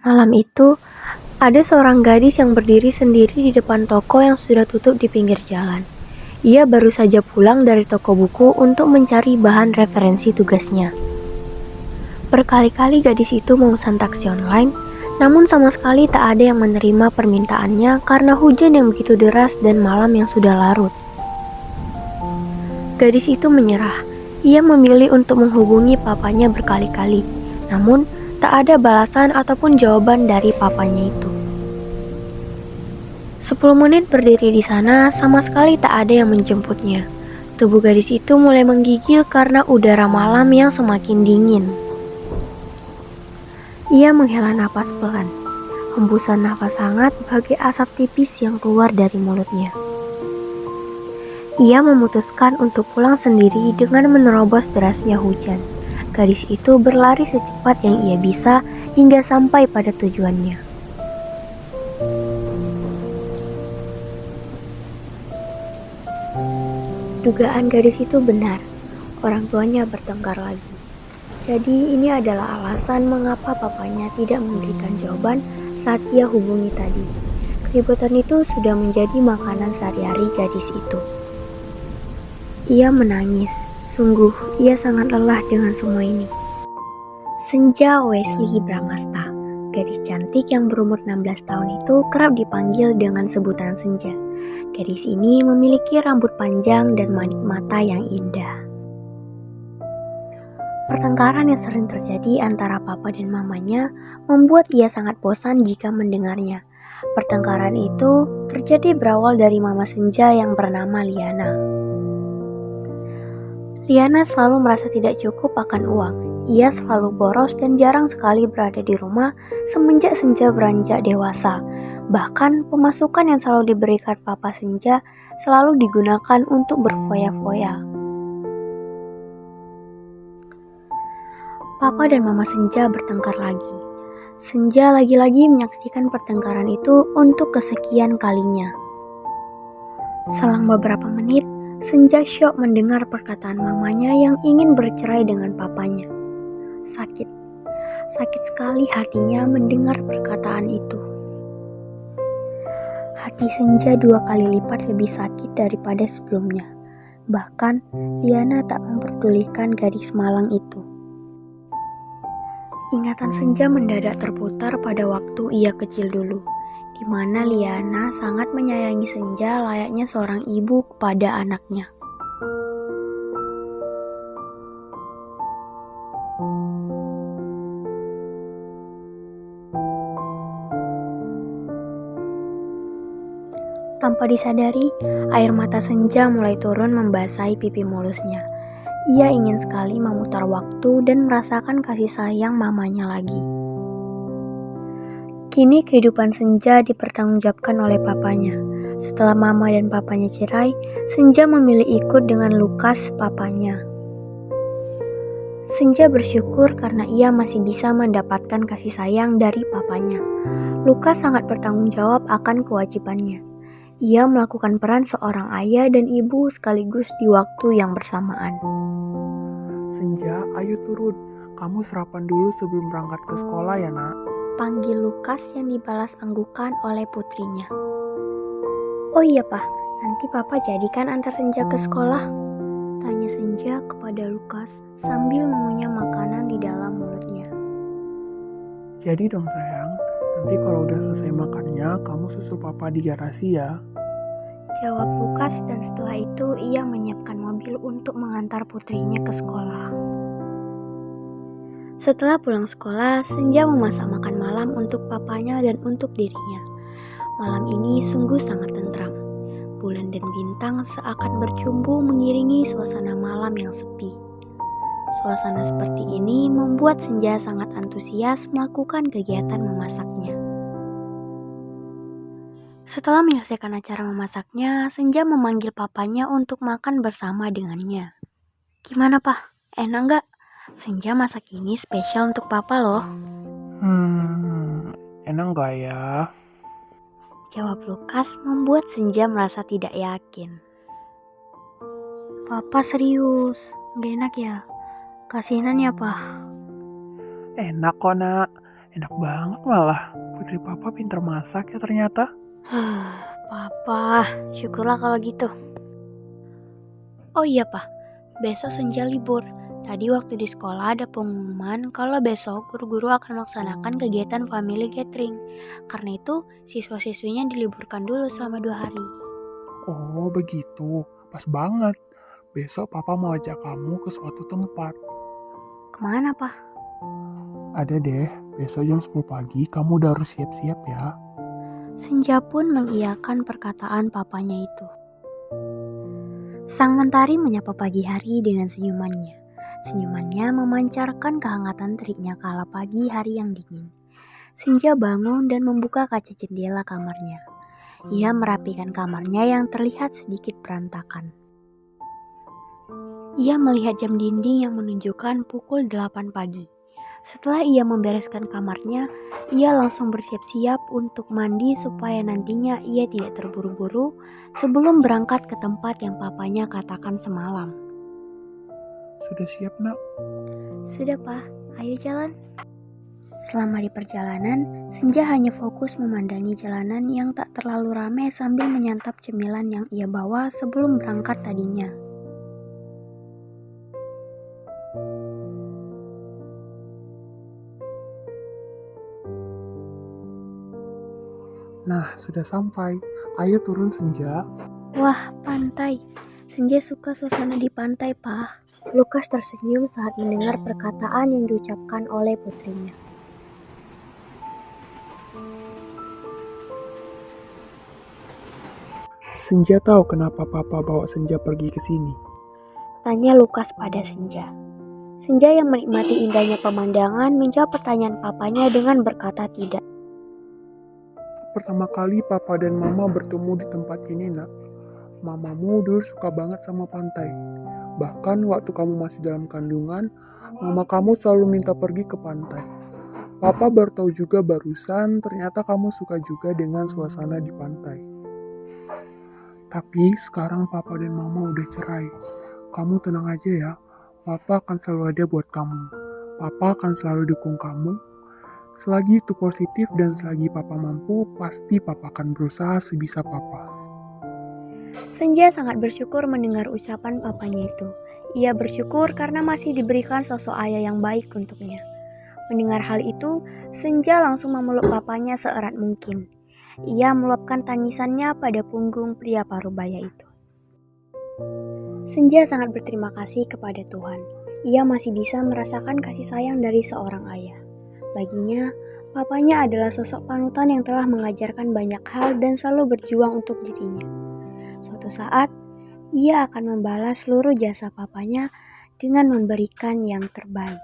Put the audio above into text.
Malam itu, ada seorang gadis yang berdiri sendiri di depan toko yang sudah tutup di pinggir jalan. Ia baru saja pulang dari toko buku untuk mencari bahan referensi tugasnya. Berkali-kali gadis itu memesan taksi online, namun sama sekali tak ada yang menerima permintaannya karena hujan yang begitu deras dan malam yang sudah larut. Gadis itu menyerah. Ia memilih untuk menghubungi papanya berkali-kali, namun tak ada balasan ataupun jawaban dari papanya itu. 10 menit berdiri di sana, sama sekali tak ada yang menjemputnya. Tubuh gadis itu mulai menggigil karena udara malam yang semakin dingin. Ia menghela napas pelan. Hembusan nafas hangat bagai asap tipis yang keluar dari mulutnya. Ia memutuskan untuk pulang sendiri dengan menerobos derasnya hujan. Gadis itu berlari secepat yang ia bisa hingga sampai pada tujuannya. Dugaan gadis itu benar, orang tuanya bertengkar lagi. Jadi ini adalah alasan mengapa papanya tidak memberikan jawaban saat ia hubungi tadi. Keributan itu sudah menjadi makanan sehari-hari gadis itu. Ia menangis. Sungguh, ia sangat lelah dengan semua ini. Senja Wesley Bramasta, gadis cantik yang berumur 16 tahun itu kerap dipanggil dengan sebutan Senja. Gadis ini memiliki rambut panjang dan manik mata yang indah. Pertengkaran yang sering terjadi antara papa dan mamanya membuat ia sangat bosan jika mendengarnya. Pertengkaran itu terjadi berawal dari mama Senja yang bernama Liana. Liana selalu merasa tidak cukup akan uang. Ia selalu boros dan jarang sekali berada di rumah semenjak Senja beranjak dewasa. Bahkan pemasukan yang selalu diberikan papa Senja selalu digunakan untuk berfoya-foya. Papa dan mama Senja bertengkar lagi. Senja lagi-lagi menyaksikan pertengkaran itu untuk kesekian kalinya. Selang beberapa menit, Senja syok mendengar perkataan mamanya yang ingin bercerai dengan papanya. Sakit sekali hatinya mendengar perkataan itu. Hati Senja 2 kali lipat lebih sakit daripada sebelumnya. Bahkan, Liana tak memperdulikan gadis malang itu. Ingatan Senja mendadak terputar pada waktu ia kecil dulu, di mana Liana sangat menyayangi Senja layaknya seorang ibu kepada anaknya. Tanpa disadari, air mata Senja mulai turun membasahi pipi mulusnya. Ia ingin sekali memutar waktu dan merasakan kasih sayang mamanya lagi. Kini kehidupan Senja dipertanggungjawabkan oleh papanya. Setelah mama dan papanya cerai, Senja memilih ikut dengan Lukas, papanya. Senja bersyukur karena ia masih bisa mendapatkan kasih sayang dari papanya. Lukas sangat bertanggung jawab akan kewajibannya. Ia melakukan peran seorang ayah dan ibu sekaligus di waktu yang bersamaan. Senja, ayo turun. Kamu sarapan dulu sebelum berangkat ke sekolah ya, Nak. Panggil Lukas yang dibalas anggukan oleh putrinya. Oh iya, Pak. Nanti Papa jadikan antar Senja ke sekolah? Tanya Senja kepada Lukas sambil mengunyah makanan di dalam mulutnya. Jadi dong sayang, nanti kalau udah selesai makannya, kamu susul Papa di garasi ya. Jawab Lukas dan setelah itu ia menyiapkan mobil untuk mengantar putrinya ke sekolah. Setelah pulang sekolah, Senja memasak makan malam untuk papanya dan untuk dirinya. Malam ini sungguh sangat tentram. Bulan dan bintang seakan bercumbu mengiringi suasana malam yang sepi. Suasana seperti ini membuat Senja sangat antusias melakukan kegiatan memasaknya. Setelah menyelesaikan acara memasaknya, Senja memanggil papanya untuk makan bersama dengannya. Gimana, Pak? Enak nggak? Senja masak ini spesial untuk papa loh. Enak nggak ya? Jawab Lukas membuat Senja merasa tidak yakin. Papa serius, nggak enak ya? Kasihan ya, Pak. Enak kok, Nak. Enak banget malah. Putri papa pinter masak ya ternyata. Papa, syukurlah kalau gitu. Oh iya, Pak. Besok Senja libur. Tadi waktu di sekolah ada pengumuman kalau besok guru-guru akan melaksanakan kegiatan family gathering. Karena itu, siswa-siswinya diliburkan dulu selama 2 hari. Oh begitu, pas banget. Besok papa mau ajak kamu ke suatu tempat. Kemana, Pak? Ada deh, besok jam 10 pagi kamu udah harus siap-siap ya. Senja pun mengiyakan perkataan papanya itu. Sang mentari menyapa pagi hari dengan senyumannya. Senyumannya memancarkan kehangatan teriknya kala pagi hari yang dingin. Senja bangun dan membuka kaca jendela kamarnya. Ia merapikan kamarnya yang terlihat sedikit berantakan. Ia melihat jam dinding yang menunjukkan pukul 8 pagi. Setelah ia membereskan kamarnya, ia langsung bersiap-siap untuk mandi supaya nantinya ia tidak terburu-buru sebelum berangkat ke tempat yang papanya katakan semalam. Sudah siap, Nak? Sudah, Pak. Ayo jalan. Selama di perjalanan, Senja hanya fokus memandangi jalanan yang tak terlalu ramai sambil menyantap cemilan yang ia bawa sebelum berangkat tadinya. Nah, sudah sampai. Ayo turun, Senja. Wah, pantai. Senja suka suasana di pantai, Pak. Lukas tersenyum saat mendengar perkataan yang diucapkan oleh putrinya. Senja tahu kenapa papa bawa Senja pergi ke sini. Tanya Lukas pada Senja. Senja yang menikmati indahnya pemandangan menjawab pertanyaan papanya dengan berkata tidak. Pertama kali papa dan mama bertemu di tempat ini, Nak. Mamamu dulu suka banget sama pantai. Bahkan waktu kamu masih dalam kandungan, mama kamu selalu minta pergi ke pantai. Papa baru tahu juga barusan ternyata kamu suka juga dengan suasana di pantai. Tapi sekarang papa dan mama udah cerai. Kamu tenang aja ya, papa akan selalu ada buat kamu. Papa akan selalu dukung kamu. Selagi itu positif dan selagi papa mampu, pasti papa akan berusaha sebisa papa. Senja sangat bersyukur mendengar ucapan papanya itu. Ia bersyukur karena masih diberikan sosok ayah yang baik untuknya. Mendengar hal itu, Senja langsung memeluk papanya seerat mungkin. Ia meluapkan tangisannya pada punggung pria parubaya itu. Senja sangat berterima kasih kepada Tuhan. Ia masih bisa merasakan kasih sayang dari seorang ayah. Baginya, papanya adalah sosok panutan yang telah mengajarkan banyak hal dan selalu berjuang untuk dirinya. Suatu saat, ia akan membalas seluruh jasa papanya dengan memberikan yang terbaik.